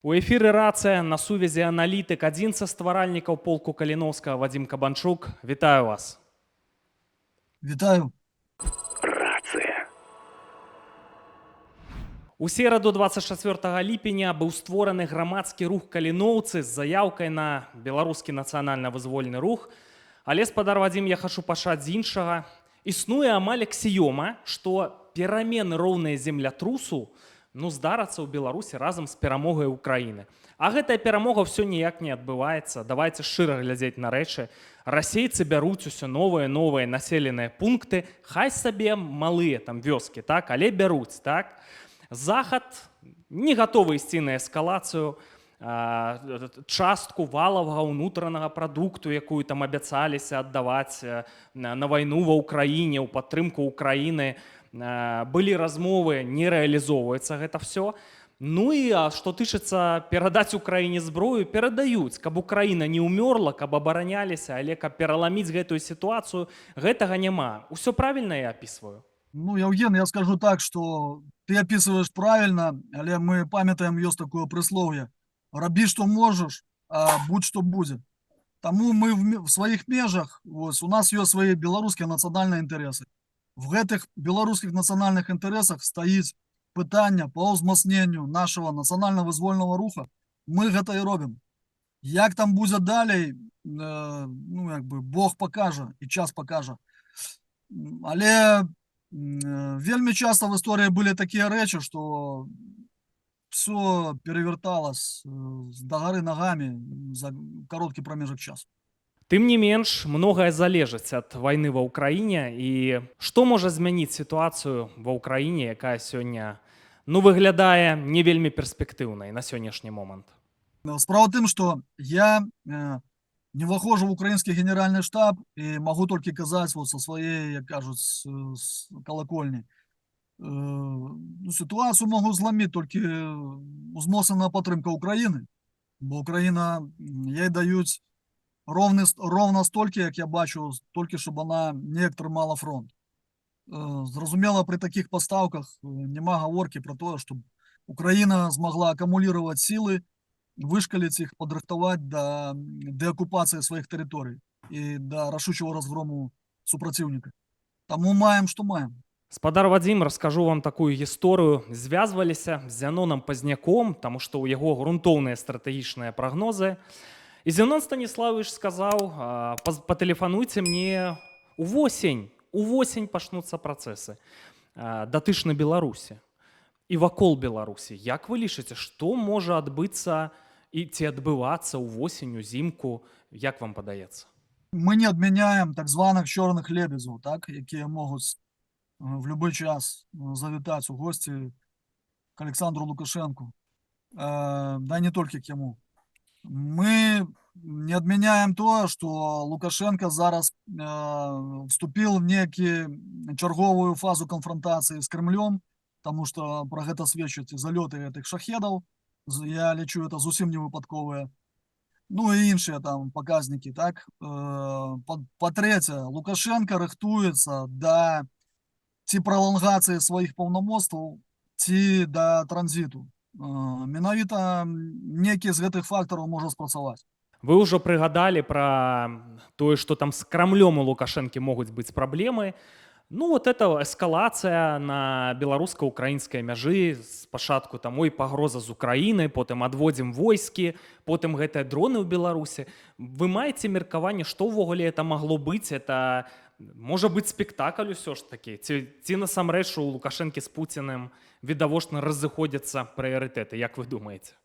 У эфіры рацыя, на сувязі аналітык, адзін са стваральнікаў полку Каліноўскага Вадзім Кабанчук. Вітаю вас. Вітаю. У сераду 24 ліпеня быў створаны грамадскі рух каліноўцы з заяўкай на беларускі нацыянальна-вызвольны рух. Але, спадар Вадзім, я хачу пачаць з іншага. Існуе амаль аксіёма, што перамены роўныя землятрусу здарацца ў Беларусі разам з перамогай Украіны. А гэтая перамога ўсё ніяк не адбываецца. Давайце шчыра глядзець на рэчы. Расейцы бяруць усё новыя населеныя пункты, хай сабе малыя там вёскі, так, але бяруць, так. Захад не гатовы ісці на эскалацыю, частку валавага ўнутранага прадукту, якую там абяцаліся аддаваць на вайну ва ўкраіне, ў падтрымку Украіны. Былі размовы, не рэалізоўваецца гэта все. Ну і што тычыцца перадаць Украіне зброю, перадаюць, каб Украіна не ўмёрла, каб абараняліся, але каб пераламіць гэтую сітуацыю, гэтага няма. Усё правільна я опісваю? Ну, Евген, я скажу так, что ты описываешь правильно, але мы памятаем, ёсць такое прыслоўе: рабі, што можаш, а будь што будзе. Таму мы в сваіх межах, у нас ёсць свае беларускія нацыянальныя інтарэсы. В гэтых беларускіх нацыянальных інтарэсах стаіць пытанне па ўзмацненню нашего нацыянальна-вызвольнага руха. Мы гэта і робім. Як там будзе далей, Бог пакажа і час пакажа. Але вельмі часто в історыі былі такія рэчы, што все перавярталось з дагары нагамі за кароткі прамежак часу. Тым не менш, многае залежыць ад вайны ва ўкраіне. І што можа змяніць сітуацыю ва ўкраіне, якая сёння выглядае не вельмі перспектыўнай на сённяшні момант? Справа ў тым, што я не ўваходжу в украінскі генеральны штаб і магу толькі казаць со сваей, як кажуць, з калакольні. Сітуацыю могу зламіць толькі узмоцненая падтрымка Украіны, бо Украіна, ёй даюць ровно столькі, як я бачу, толькі щоб она неяк трымала фронт. Зразумела, при таких пастаўках няма гаворкі про тое, што Украіна змагла акумулировать силы, вышкаліць іх, падрыхтаваць да дэакупацыі сваіх тэрыторый і да рашучого разгрому супраціўніка. Таму маем, што маем. Спадар Вадзім, раскажу вам такую гісторыю. Звязваліся з Зяноном Пазняком, таму што ў яго грунтоўныя стратэгічныя прагнозы. І Зянон Станіславович сказаў: патэлефануйце мне увосень пачнуцца працэсы датычна Беларусі і вакол Беларусі. Як вы лічыце, што можа адбыцца і ці адбывацца ўвосень, узімку? Як вам падаецца? Мы не адмяняем так званых чорных лебедзяў, так, якія могуць в любой час завітаць у госці к Александру Лукашенку, да не толькі к яму. Мы не адмяняем тое, што Лукашенко зараз вступіў в некую чарговую фазу канфронтацыі з Крымлём, таму што пра гэта сведчаць залёты гэтых шахедаў. Я лічу, это зусім не выпадковыя. Ну і іншыя там паказнікі, так. Па-трэцяе, Лукашенко рыхтуецца да ці пралонгацыі сваіх паўнамоцтваў, ці да транзіту. Менавіта некі з гэтых фактараў можа спрацаваць. Вы ўжо прыгадалі пра тое, што там з Крамлём у Лукашэнкі могуць быць праблемы. Это эскалацыя на беларуска-украінскай мяжы. Спачатку там пагроза з Украіны, потым адводзім войскі, потым гэтыя дроны ў Беларусі. Вы маеце меркаванне, што ўвогуле это магло быць? Это можа быць спектакль усё ж такі? Ці насамрэч у Лукашэнкі з Пуціним відавочна разыходзяцца прыярытэты, як вы думаеце?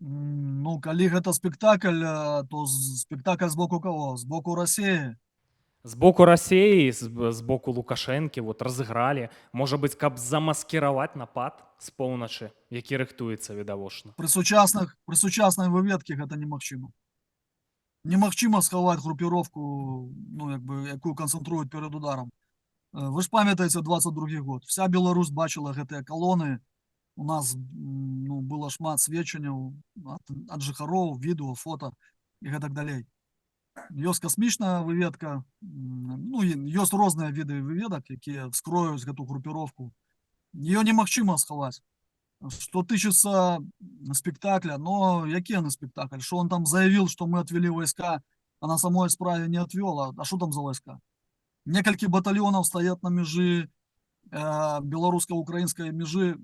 Калі гэта спектакль, то спектакль з боку каго? З боку Расіі. З боку Расіі, з боку Лукашэнкі разыгралі. Можа быць, каб замаскіраваць напад з поўначы, які рыхтуецца відавочна. Пры сучаснай выведкі гэта немагчыма. Немагчыма схаваць групіроўку, якую канцэнтруюць перад ударам. Вы ж памятаеце 22 год. Вся Беларусь бачыла гэтыя калоны. У нас было шмат сведчанняў ад жыхароў, відэо, фота і гэтак далей. Ёсць касмічная выведка, ёсць розныя віды выведак, якія вскроюць гэту групіроўку. Ее немагчыма схаваць. что тычется спектакля, но який на спектакль? Что он там заявил, что мы отвели войска, а на самой справе не отвел, а что там за войска? Некалькі батальонов стоят на межи белорусско-украинской межи,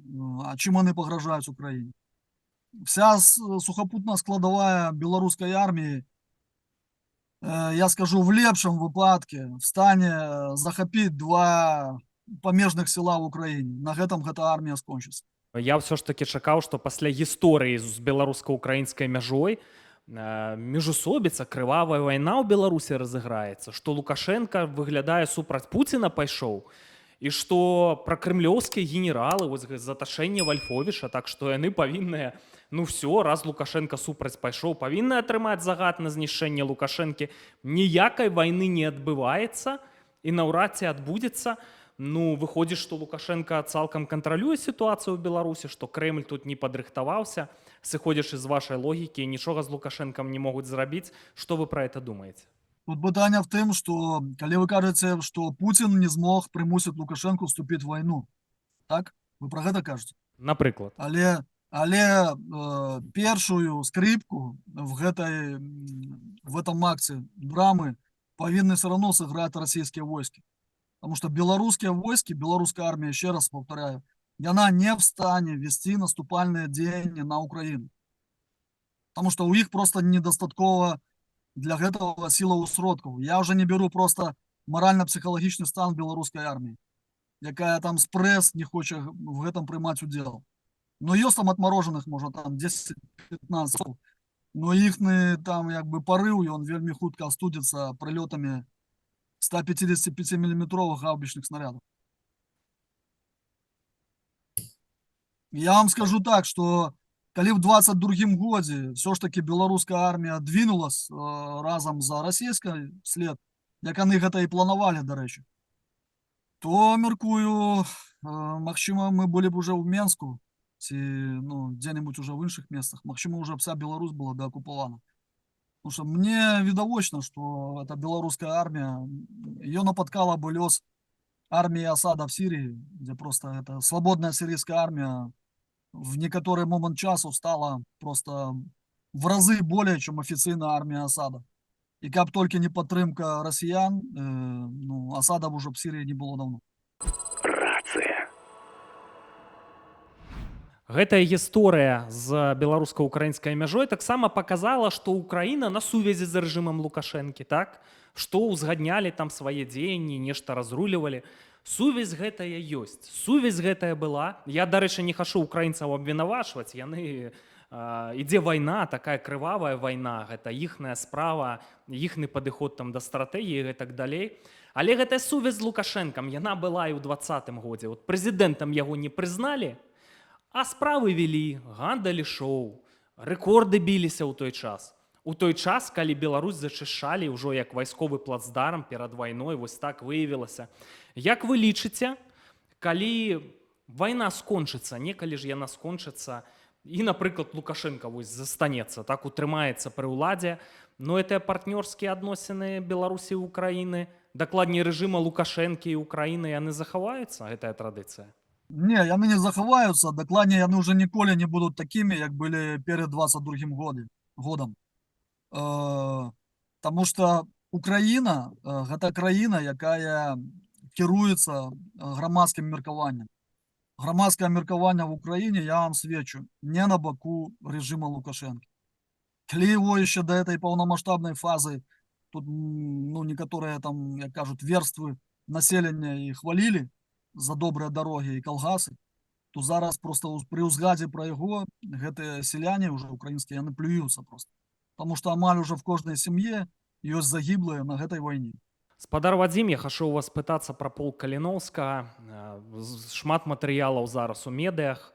а чим вони погрожають Україні? Вся сухопутна складовая белорусской армии, я скажу, в лепшем випадке в стані захопити 2 памежных села в Україні. На гэтым гэта армія скончыцца. Я ўсё ж такі чакаў, што пасля гісторыі з беларуска-украінскай мяжой міжусобіца, крывавая вайна ў Беларусі разыграецца, што Лукашенко выглядае супраць Пуціна пайшоў, і што пракрэмлёўскія генералы, вось заташэнне Вальфовіча, так што яны павінныя, ну всё, раз Лукашенко супраць пайшоў, павінны атрымаць загад на знішчэнне Лукашэнкі. Ніякай вайны не адбываецца і наўрад ці адбудзецца. Ну, выходзіць, што Лукашенко цалкам кантралюе сітуацыю ў Беларусі, што Крэмль тут не падрыхтаваўся, сыходзячы з вашай логікі, нічога з Лукашэнкам не могуць зрабіць. Што вы пра гэта думаеце? Тут пытанне в тым, што калі вы кажаце, што Пуцін не змог прымусіць Лукашенко вступіць в вайну, так? Вы пра гэта кажаце? Напрыклад. Але першую скрипку в этом акце драмы павінны все равно сыграць расійскія войскі. Потому что белорусские войски, белорусская армия, еще раз повторяю, она не в стане вести наступальные деяния на Украину. Потому что у них просто недостатково для этого силовых сродков. Я уже не беру просто морально-психологичный стан белорусской армии, якая там спресс не хочет в этом принимать удел. Но ее там отмороженных, может, там 10-15, но их там якби порыв, и он вельми хутко остудится прилетами 155-миллиметровых гаубичных снарядов. Я вам скажу так, что калі в 22-м годзе все ж таки белорусская армия двинулась разом за российской след, як яны гэта і планавалі, дарэчы, то, мяркую, магчыма, мы былі б уже в Менску, ці дзе-нибудь уже в іншых местах, магчыма, уже вся Беларусь была деоккупована. Потому что мне видовочно, что эта белорусская армия, ее напаткала бы лес армии Асада в Сирии, где просто эта свободная сирийская армия в некоторый момент часу стала просто в разы более, чем официальная армия Асада. И как только не падтрымка россиян, Асада уже в Сирии не было давно. Гэтая гісторыя з беларуска-украінскай мяжой таксама паказала, што Украіна на сувязі з рэжымам Лукашэнкі, так? Што ўзгаднялі там свае дзеянні, нешта разрулівалі. Сувязь гэтая ёсць. Сувязь гэтая была. Я, дарэчы, не хачу украінцаў абвінавачваць. Ідзе вайна, такая крывавая вайна, гэта іхная справа, іхны падыход там да стратэгіі і так далей. Але гэтая сувязь з Лукашэнкам, яна была і ў 20-м годзе. От прэзідэнтам яго не прызналі, а справы вели, гандаль шоу, рэкорды біліся ў той час. У той час, калі Беларусь зачышалі ўжо як вайсковы плацдарм перад вайной, вось так выявілася. Як вы лічыце, калі вайна скончыцца, некалі ж яна скончыцца, і, напрыклад, Лукашенко вось застанецца, так утрымаецца пры ўладзе, но гэтыя партнёрскія адносіны Беларусі і Украіны, дакладней рэжыма Лукашэнкі і Украіны, яны захаваюцца, гэтая традыцыя? Не, яны не захаваюцца, дакладней яны ўжо ніколі не будуць такімі, як былі перад 22-м годам. Таму што Украіна гэта краіна, якая кіруецца грамадскім меркаваннем. Грамадскае меркаванне в Украіне, я вам сведчу, не на баку рэжыма Лукашэнкі. Калі его яшчэ да этой паўнамаштабнай фазы тут некаторыя там, як кажуць, верствы населення і хвалілі за добрыя дарогі і калгасы, то зараз просто пры ўзгадзе пра яго гэтыя селяне ўжо украінскія, яны плююцца просто. Таму што амаль уже в кожнай сям'і ёсць загіблыя на гэтай вайне. Спадар Вадзім, я хачу у вас пытацца пра полк Каліноўскага. Шмат матэрыялаў зараз у медыях.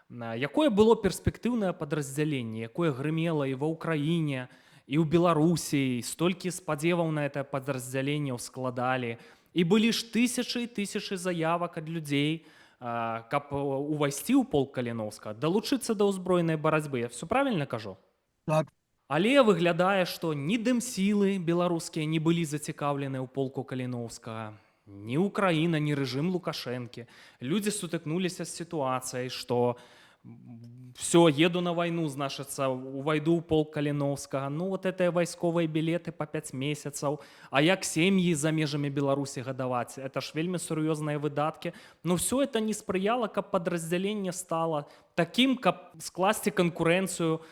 Якое было перспектыўнае падраздзяленне, якое грымела і ва ўкраіне, і ў Беларусі, столькі спадзеваў на гэта падраздзяленне ўскладалі. І былі ж тысячы і тысячы заявак ад людзей, каб увайсці ў полк Каліноўскага, далучыцца да ўзброенай барацьбы. Я все правильно кажу? Так. Але выглядае, што ні дэмсілы беларускія не былі зацікаўлены ў полку Каліноўскага, ні Украіна, ні рэжым Лукашэнкі. Людзі сутыкнуліся з сітуацыяй, што Все, еду на войну, значится, увайду ў полк Каліноўскага. Ну, вот это вайсковыя білеты па 5 месяцаў. А як сем'і за межамі Беларусі гадаваць? Это ж вельмі сур'ёзныя выдаткі. Но все это не спрыяла, каб падраздзяленне стала такім, каб скласці канкурэнцыю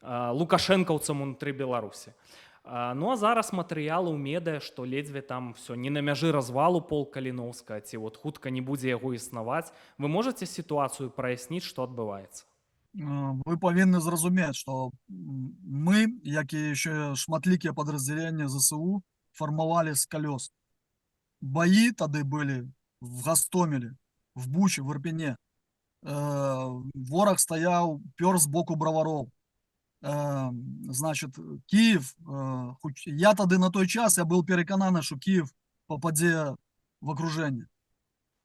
лукашэнкаўцам унутры Беларусі. Ну а зараз матэрыялы ў медыа, што ледзьве там все не на мяжы развалу полк Каліноўскага, ці вот хутка не будзе яго існаваць. Вы можаце сітуацыю праясніць, што адбываецца? Вы павінны зразумець, што мы, як і яшчэ шматлікія падраздзяленні ЗСУ, фармавалі з калёс. Баі тады былі в Гастомелі, в Бучы, в Ірпене. Вораг стаяў, пёр з боку бравароў. Значит, Киев, я тады на той час я был перекананы, что Киев попадзе в окружение.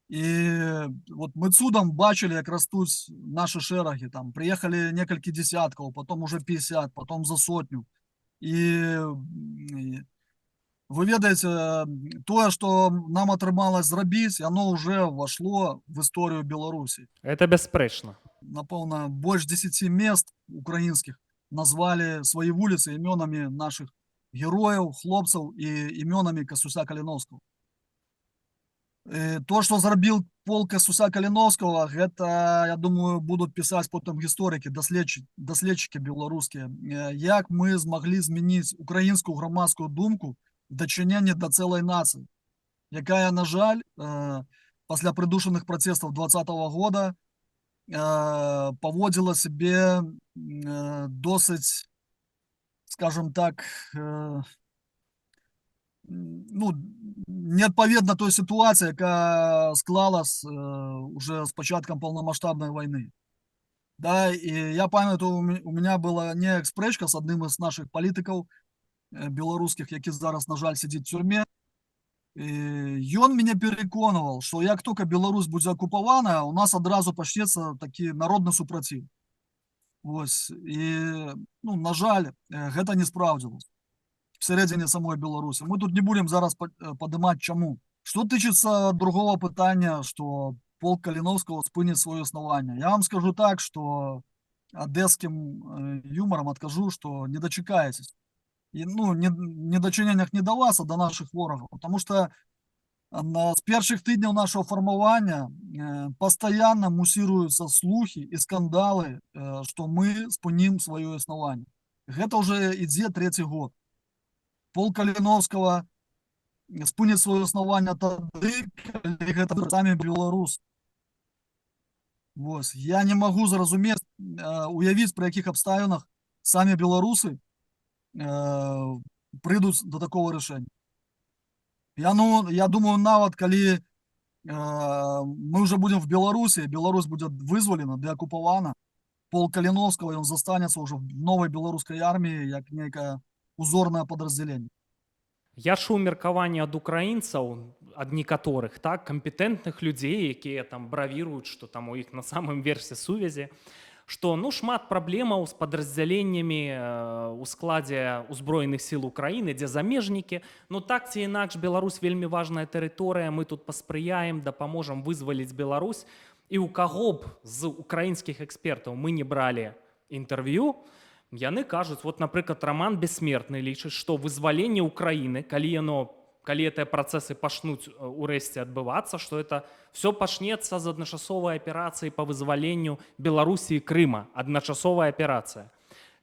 И вот мы цудом бачили, как растут наши шераги. Там приехали несколько десятков, потом уже 50, потом за 100. И вы ведаете, то, что нам атрымалось зрабіць, оно уже вошло в историю Беларуси. Это бясспрэчна. Напэўна, больш 10 мест украинских назвали свои улицы именами наших героев, хлопцев и именами Касуся Калиновского. То, что зрабіў полк Касуся Калиновского, это, я думаю, будут писать потом историки, доследчики белорусские, як мы змогли змяніць украинскую громадскую думку в дачыненні до целой нации, якая, на жаль, пасля придушеных протестов 2020 года поводила себе досыць, скажем так, ну, неадпаведна той ситуации, якая склалась уже с початком полномасштабной войны. Да, и я памятаю, у меня была не спрэчка с одним из наших политиков белорусских, які зараз, на жаль, сидит в тюрьме. И он меня переконывал, что як только Беларусь будзе оккупаваная, у нас адразу пачнецца такі народны супраціў. Вось. И, ну, на жаль, гэта не спраўдзілася всередине самой Беларуси. Мы тут не будем зараз поднимать чему. Что тычыцца другого пытания, что полк Калиновского спыніць свое основание. Я вам скажу так, что одесским юмором откажу, что не дочекаетесь. И, ну, не дочинениях не до вас, а до наших ворогов. Потому что с первых тыдняў нашего формования постоянно муссируются слухи и скандалы, что мы спынім свое основание. Это уже ідзе 3-й год. Полк Калиновского спыніць свое основание тады, калі гэта самі беларусы. Вось. Я не могу зразумець, уявіць, при якіх абставінах самі беларусы прыйдуць до такого решения. Я думаю, нават калі мы уже будем в Беларуси, Беларусь будет вызволена, деоккупавана, полк Калиновского, он застанется уже в новой белорусской армии, як некое узорное подразделение. Я чуў меркаванне ад украінцаў, ад некаторых, так, кампетэнтных людзей, якія там бравіруюць, што там у іх на самым версе сувязі, што, ну, шмат праблемаў з падраздзяленнямі у складзе ўзброеных сіл Украіны, дзе замежнікі. Ну, так ці інакш, Беларусь вельмі важная тэрыторыя, мы тут паспрыяем, дапаможам вызваліць Беларусь. І ў каго б з украінскіх экспертаў мы не бралі інтэрв'ю, яны кажуць, вот, напрыклад, Роман Бессмертны лічыць, што вызваленне Украіны, калі гэтыя працэсы пачнуць урэшце адбывацца, што это все пачнецца з адначасовай аперацыі па вызваленню Беларусі і Крыма, адначасовая аперацыя.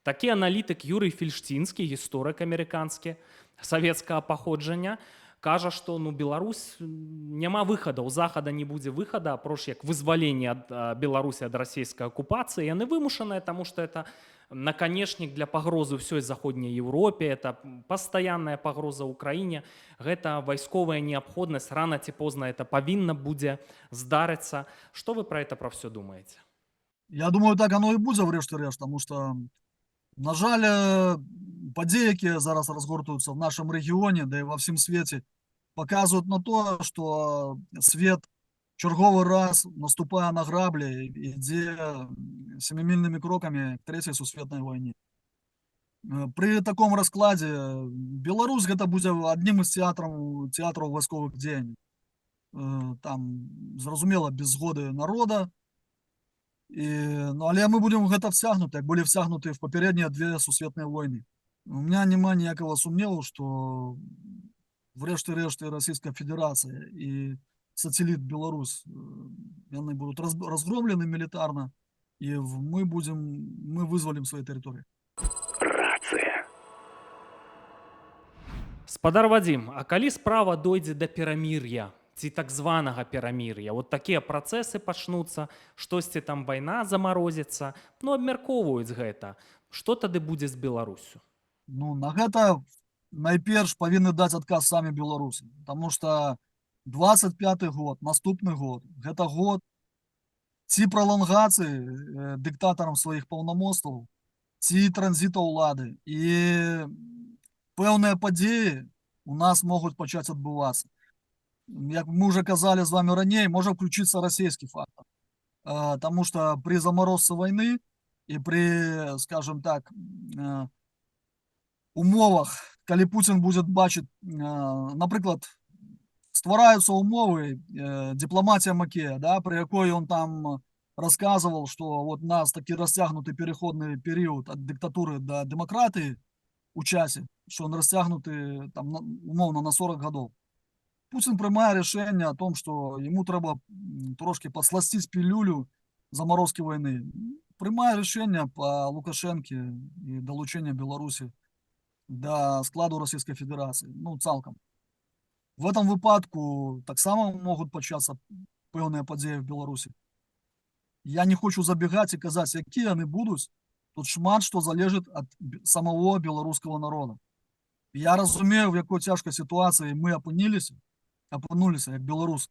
Такі аналітык Юрый Фельштінскі, гісторык амерыканскі савецкага паходжання, кажа, што, ну, Беларусь няма выхада, у Захада не будзе выхада, апроч як вызваленне ад Беларусі ад расійскай акупацыі. Яны вымушаныя, таму што это наканечнік для пагрозы ўсёй заходняй Еўропе, это пастаянная пагроза ўкраіне, гэта вайсковая неабходнасць, рана ці позна это павінна будзе здарыцца. Што вы пра это пра ўсё думаеце? Я думаю, так оно и будзе врэшце-рэшт, тому что, на жаль, падзеі, якія зараз разгортваюцца в нашем регионе, да и во всем свете, показывают на то, что свет черговый раз, наступая на грабли, ідзе семимильными кроками к Третьей сусветной войне. При таком раскладе Беларусь гэта будзе одним из театров войсковых дзеянняў. Там, зразумела, без згоды народа, Ну, але мы будем у гэта вцягнуты, як былі вцягнуты в папярэднія две сусветныя войны. У меня няма ніякага сумневу, што врэшце-рэшт і Расійская Федэрацыя і сацэліт Беларусь, яны будуць разгромлены мілітарна, і мы вызвалім свае тэрыторыі. Спадар Вадзім, а калі справа дойдзе да перамір'я ці так званага перамір'я, вот такія працэсы пачнуцца, штосьці там вайна замарозіцца, ну абмяркоўваюць гэта. Што тады будзе з Беларусю? Ну, на гэта найперш павінны даць адказ самі беларусы, таму што 25 год, наступны год, гэта год ці пралонгацыі дыктатарам сваіх паўнамоцтваў, ці транзіта ўлады. І пэўныя падзеі у нас могуць пачаць адбывацца. Як мы уже казалі з вами раней, можа включиться расійскі фактор. Таму што при заморозцы войны і при, скажем так, умовах, калі Путин будзе бачыць, напрыклад, ствараюцца умовы, дыпламатія Макея, да, при якой он там рассказывал, что вот у нас такі расцягнуты переходны перыяд ад дыктатуры да дэмакратыі у часе, что он расцягнуты там умоўна на 40 гадоў. Путин прымае рашэнне о том, что ему трэба трошки подсласціць пілюлю заморозки войны. Прымае рашэнне по Лукашэнке і далучэння Беларусі да складу Российской Федерации, ну, цалкам. В этом выпадку таксама могуць пачацца пэўныя падзеі в Беларусі. Я не хочу забегать и казаць, якія яны будуць. Тут шмат што залежыць ад самого беларускага народа. Я разумею, в якой цяжкай сітуацыі мы апынуліся як беларусы.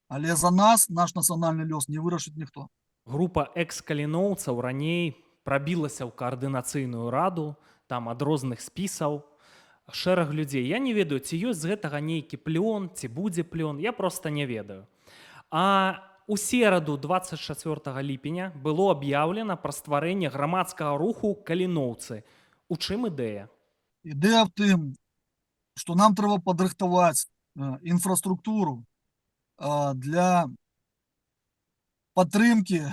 Але за нас наш нацыянальны лёс не вырашыць ніхто. Група экс-каліноўцаў раней прабілася ў каардынацыйную раду, там ад розных спісаў, шэраг людзей. Я не ведаю, ці ёсць з гэтага нейкі плён, ці будзе плён, я проста не ведаю. А у сераду 24 ліпеня было аб'яўлена пра стварэнне грамадскага руху каліноўцы. У чым ідэя? Ідэя в тым, што нам трэба падрыхтаваць інфраструктуру для падтрымкі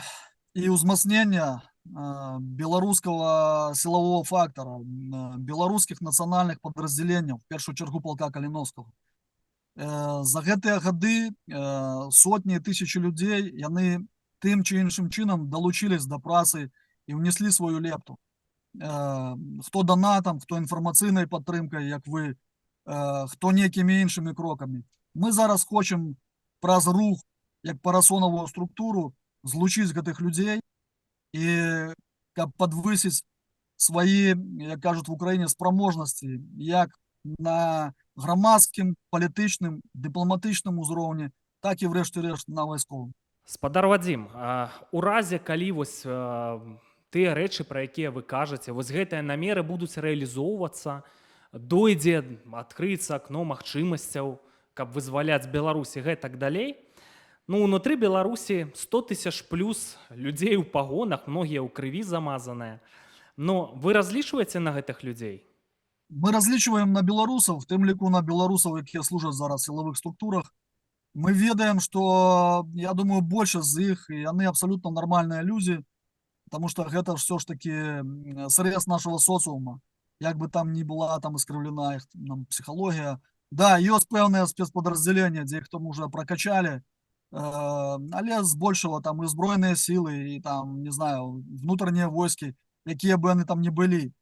і ўзмацнення беларускага сілавого фактара, беларускіх нацыянальных падраздзяленняў, в першую чаргу палка Каліноўскага. За гэтыя гады сотні тысячы людзей, яны тым ці іншым чынам далучились да працы і ўнеслі сваю лепту. Хто донатам, хто інфармацыйнай падтрымкай, як вы, хто некімі іншымі крокамі. Мы зараз хочам праз рух, як парасонавую структуру, злучыць гэтых людзей і каб падвысіць свае, як кажуць в Украіне, спроможнасці, як на грамадскім, палітычным, дыпламатычным узроўні, так і врэшце-рэшт на вайсковым. Спадар Вадзім, у разе, калі вось тыя рэчы, пра якія вы кажаце, вось гэтыя намеры будуць рэалізоўвацца, дойдзе, адкрыецца акно магчымасцяў, каб вызваляць Беларусі гэтак далей. Ну, унутры Беларусі 100 тысяч плюс людзей у пагонах, многія ў крыві замазаныя. Но вы разлічваеце на гэтых людзей? Мы разлічваем на беларусаў, в тым ліку на беларусаў, якія служаць зараз в сілавых структурах. Мы ведаем, што, я думаю, большасць з іх, яны абсалютна нармальныя людзі, потому што гэта ўсё ж такі срэз нашага соцыума. Як бы там ні была там искривлена іх псіхалогія. Да, ёсць пэўныя спецпадраздзялення, дзе іх там уже прокачалі, але збольшага там і збройныя сілы, і там, не знаю, внутреннія войскі, якія бы яны там не былі.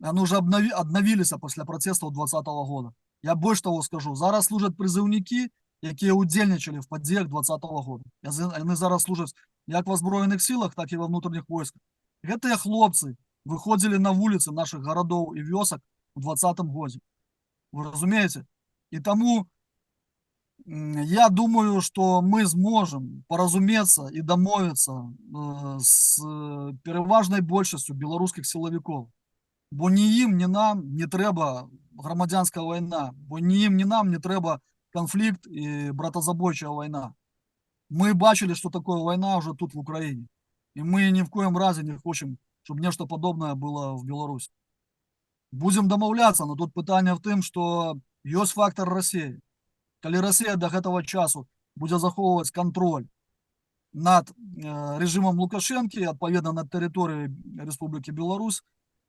Яны уже аднавіліся пасля працэсаў 20-го года. Я больш того скажу, зараз служаць прызыўнікі, якія удзельнічалі в падзеях 20-го года. Яны зараз служаць як ва зброеных сілах, так і ва внутренніх войсках. Гэтыя хлопцы выходзілі на вуліцы наших гарадоў і вёсак у 20-м годзе. Вы разумееце? І таму я думаю, што мы зможам паразумецца і дамовіцца з пераважнай большасцю беларускіх сілавікоў. Бо ні ім, ні нам не трэба грамадзянская вайна, бо ні ім, ні нам не трэба канфлікт і братазабойчая вайна. Мы бачылі, што такое вайна ўжо тут в Украіне. І мы ні в коім разе не хочам, чтобы нечто подобное было в Беларуси. Будем домовляться, но тут пытание в тым, что ёсць фактор России. Калі Россия до гэтага часу будзе захоўваць контроль над режимом Лукашенки, адпаведна на тэрыторыі Рэспублікі Беларусь,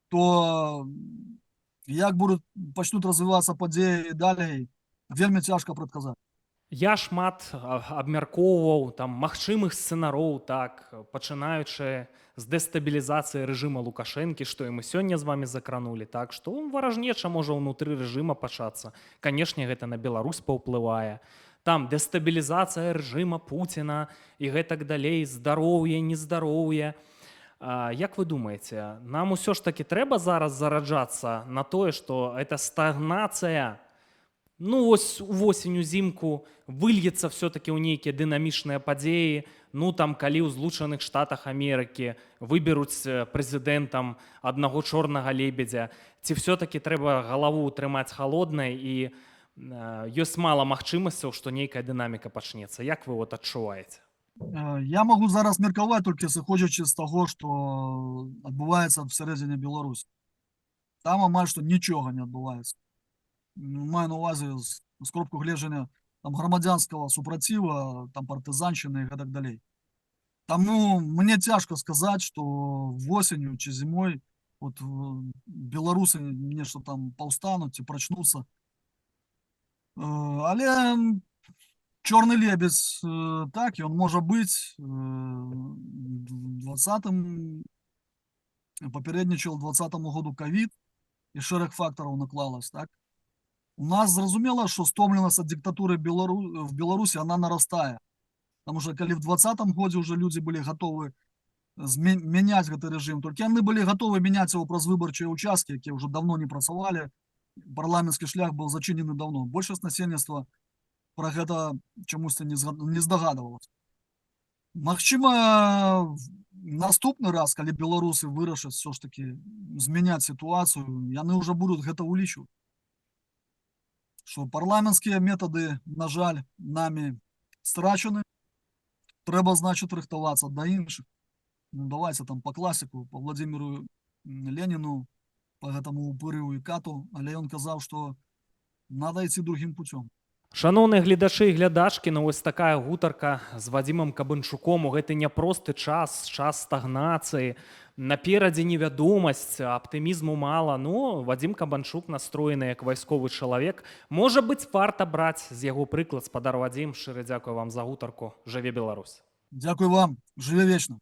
то як пачнуць развівацца падзеі далей, вельмі цяжка прадказаць. Я шмат абмяркоўваў там магчымых сцэнароў, так, пачынаючы з дэстабілізацыі рэжыма Лукашэнкі, што і мы сёння з вами закранулі, так, што варажнеча можа ўнутры рэжыма пачацца. Канешне, гэта на Беларусь паўплывае. Там дэстабілізацыя рэжыма Пуціна і гэтак далей, здароўе, нездароўе. Як вы думаеце, нам усё ж такі трэба зараз зараджацца на тое, што гэта стагнацыя, ну ось увосень, узімку выльецца все-таки ў нейкія дынамічныя падзеі, ну там калі ў Злучаных Штатах Амерыкі выберуць прэзідэнтам аднаго чорнага лебедзя, ці все-таки трэба галаву трымаць халоднай і ёсць мала магчымасцяў, што нейкая дынаміка пачнецца. Як вы вот адчуваеце? Я магу зараз меркаваць толькі сыходзячы з таго, што адбываецца всередине Беларусі. Там амаль што нічога не адбываецца. Маю на увазе з кропку гледжання там грамадзянскага супраціва, там партызанщины і гэтак далей. Таму мне цяжка сказаць, што восенню ці зімой вот беларусы нешта там паўстануць ці прачнуцца. Але чорны лебедзь, так, ён можа быць 20-м, папярэднічаў 20-му году ковід і шэраг фактараў наклалась, так. У нас зразумела, что стомленность от диктатуры в Беларуси, она нарастает. Потому что, когда в 2020 году уже люди были готовы менять этот режим, только они были готовы менять его праз выборчие участки, которые уже давно не працавали. Парламентский шлях был зачинен давно. Большасць насельніцтва про гэта чамусьці не здагадывалась. Магчыма, наступны раз, калі беларусы вырашаць все ж таки змяняць ситуацию, яны уже будут гэта улічваць. Что парламентские методы, на жаль, нами страчены. Трэба, значит, рыхтавацца да іншых. Ну, давайте там по классику, по Владимиру Ленину, по гэтаму упырыву і кату, але ён казаў, што надо ісці другим путем. Шаноўныя гледачы і глядачкі, ну вось такая гутарка з Вадзімам Кабанчуком у гэты няпросты час стагнацыі. Наперадзе невядомасць, аптымізму мала. Ну, Вадзім Кабанчук настроены як вайсковы чалавек. Можа быць, варта браць з яго прыклад. Спадар Вадзім, шчыра дзякую вам за гутарку. Жыве Беларусь. Дзякуй вам, жыве вечна.